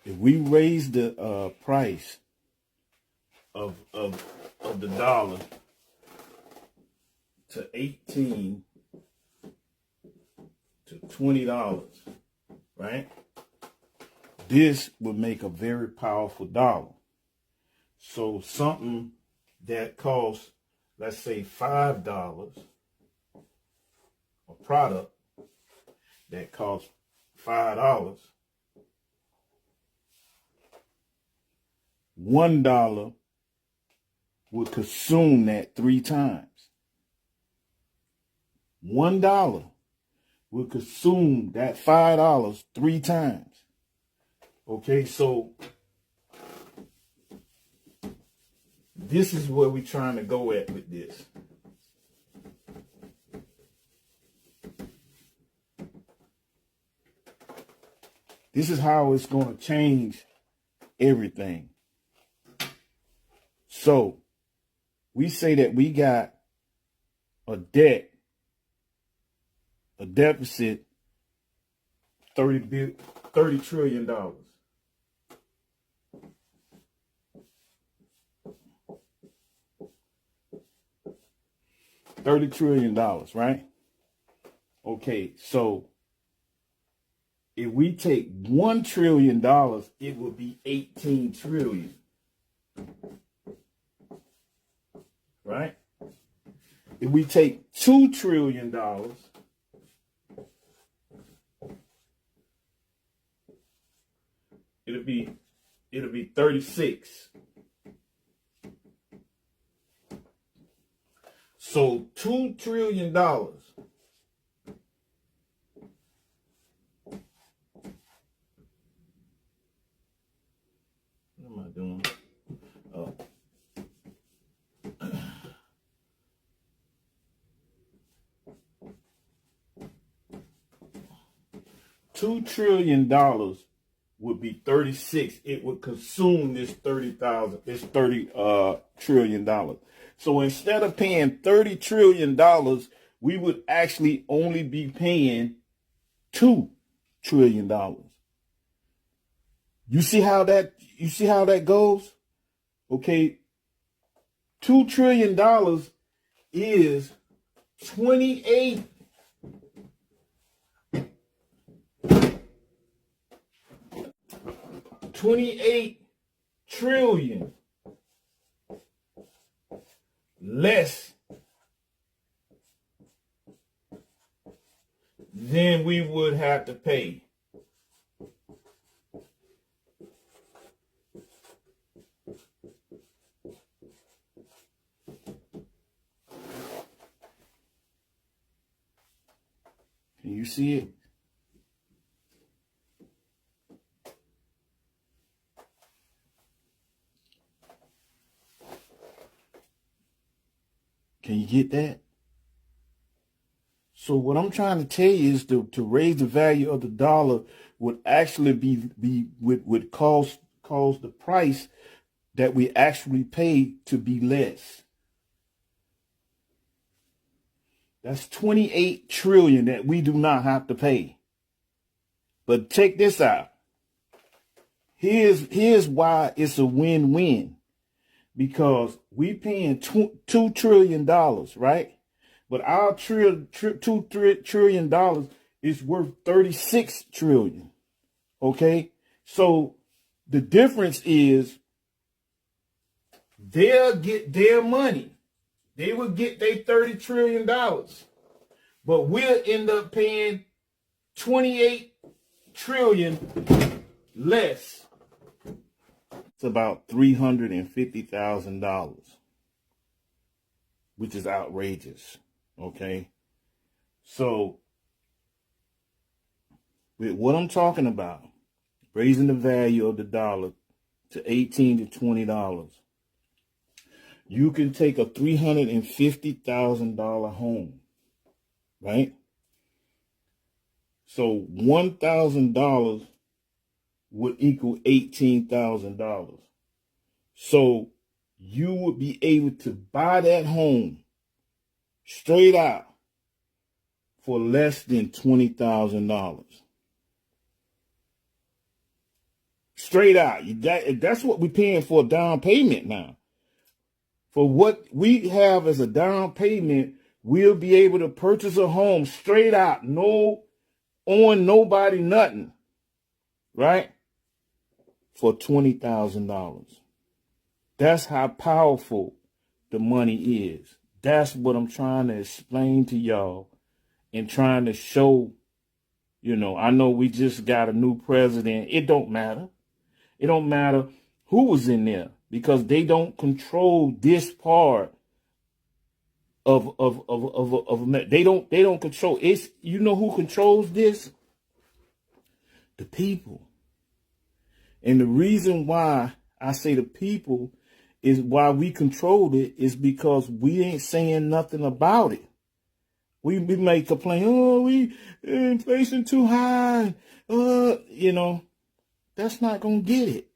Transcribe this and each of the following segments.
If we raise the price of the dollar to 18 to $20, right? This would make a very powerful dollar. So something that costs, let's say $5, a product that costs $5, $1 would consume that 3 times. $1 would consume that $5 3 times. Okay, so this is where we're trying to go at with this. This is how it's going to change everything. So we say that we got a deficit, $30 trillion. $30 trillion, right? Okay, so if we take $1 trillion, it would be 18 trillion. Right? If we take $2 trillion, it'll be 36. So $2 trillion. What am I doing? $2 trillion would be 36. It would consume this $30 trillion. So instead of paying $30 trillion, we would actually only be paying $2 trillion. You see how that goes? Okay. $2 trillion is 28 trillion less than we would have to pay. Can you see it? Can you get that? So what I'm trying to tell you is to raise the value of the dollar would actually would cause the price that we actually pay to be less. That's 28 trillion that we do not have to pay. But check this out. Here's why it's a win-win. Because we paying $2 trillion, right? But our $2 trillion is worth 36 trillion. Okay? So the difference is they'll get their money. They will get their $30 trillion. But we'll end up paying 28 trillion less. It's about $350,000, which is outrageous. Okay. So with what I'm talking about, raising the value of the dollar to $18 to $20, you can take a $350,000 home, right? So $1,000 would equal $18,000. So you would be able to buy that home straight out for less than $20,000. straight out. That's what we're paying for a down payment now. For what we have as a down payment, we'll be able to purchase a home straight out, no owing nobody nothing, right? For $20,000. That's how powerful the money is. That's what I'm trying to explain to y'all and trying to show. I know we just got a new president. It don't matter. It don't matter who was in there, because they don't control this part of they don't control. It's, who controls this? The people. And the reason why I say the people is why we control it is because we ain't saying nothing about it. We may complain, inflation too high. That's not going to get it.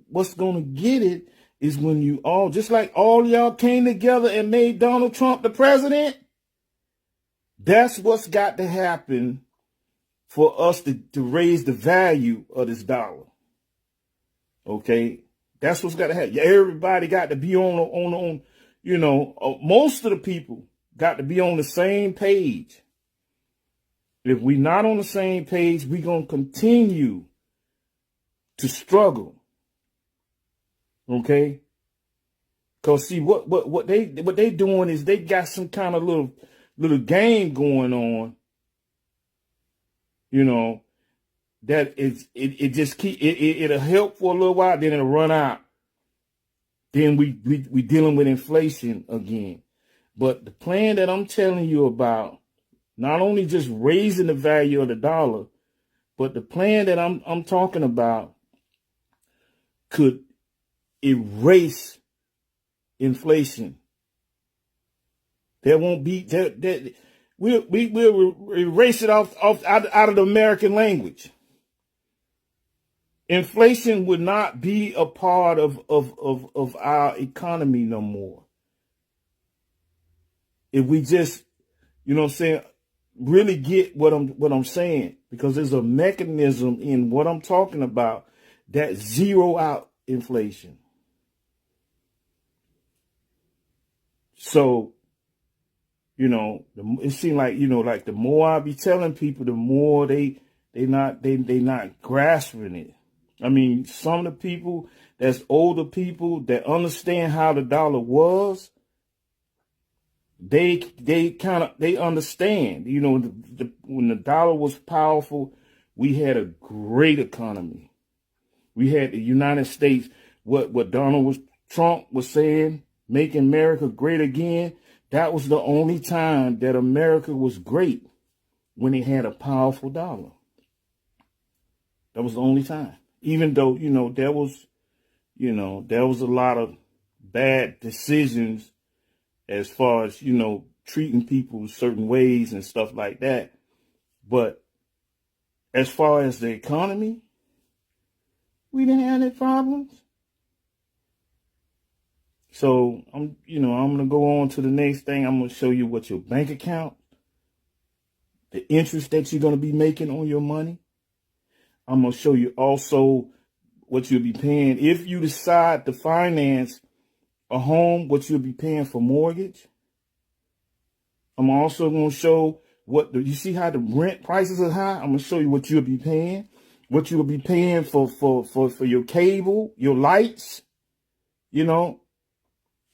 What's going to get it is when you all, just like all y'all came together and made Donald Trump the president. That's what's got to happen for us to raise the value of this dollar. Okay? That's what's got to happen. Everybody got to be on most of the people got to be on the same page. If we're not on the same page, we're going to continue to struggle. Okay? Because see, what they doing is they got some kind of little game going on. That it just it'll help for a little while, then it'll run out. Then we dealing with inflation again. But the plan that I'm telling you about, not only just raising the value of the dollar, but the plan that I'm talking about could erase inflation. There won't be we'll erase it out of the American language. Inflation would not be a part of our economy no more. If we just, really get what I'm saying, because there's a mechanism in what I'm talking about that zero out inflation. So, it seems like, like the more I be telling people, the more they not grasping it. I mean, some of the people that's older people that understand how the dollar was, they understand, when the dollar was powerful, we had a great economy. We had the United States, what Donald Trump was saying, make America great again. That was the only time that America was great, when it had a powerful dollar. That was the only time. Even though, there was a lot of bad decisions as far as, treating people certain ways and stuff like that. But as far as the economy, we didn't have any problems. So I'm going to go on to the next thing. I'm going to show you what your bank account, the interest that you're going to be making on your money. I'm going to show you also what you'll be paying if you decide to finance a home, what you'll be paying for mortgage. I'm also going to show you see how the rent prices are high. I'm going to show you what you'll be paying, what you'll be paying for your cable, your lights.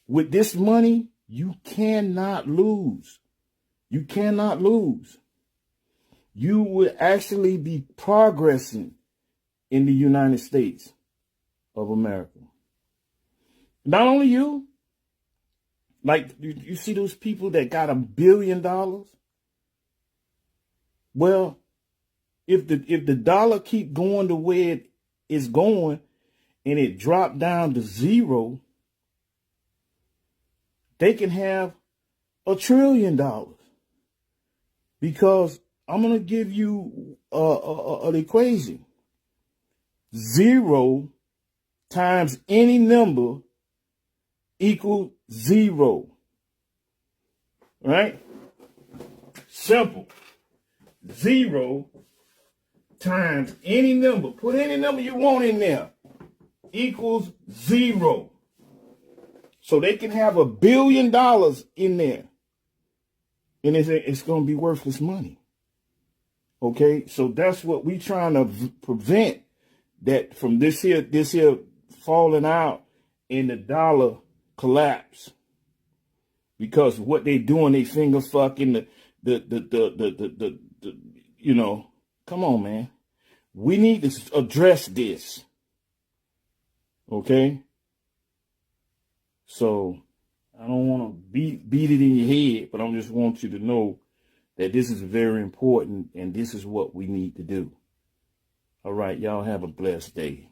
With this money, you cannot lose. You cannot lose. You will actually be progressing in the United States of America. Not only you, like you see those people that got $1 billion. Well, if the dollar keep going the way it is going and it dropped down to zero, they can have $1 trillion. Because I'm going to give you an equation. 0 times any number equals 0. Right? Simple. 0 times any number. Put any number you want in there. equals 0. So they can have $1 billion in there, and it's going to be worthless money. Okay, so that's what we trying to prevent, that from this here falling out and the dollar collapse, because what they doing, they finger fucking the you know, come on, man. We need to address this. Okay? So I don't want to beat it in your head, but I just want you to know that this is very important and this is what we need to do. All right, y'all have a blessed day.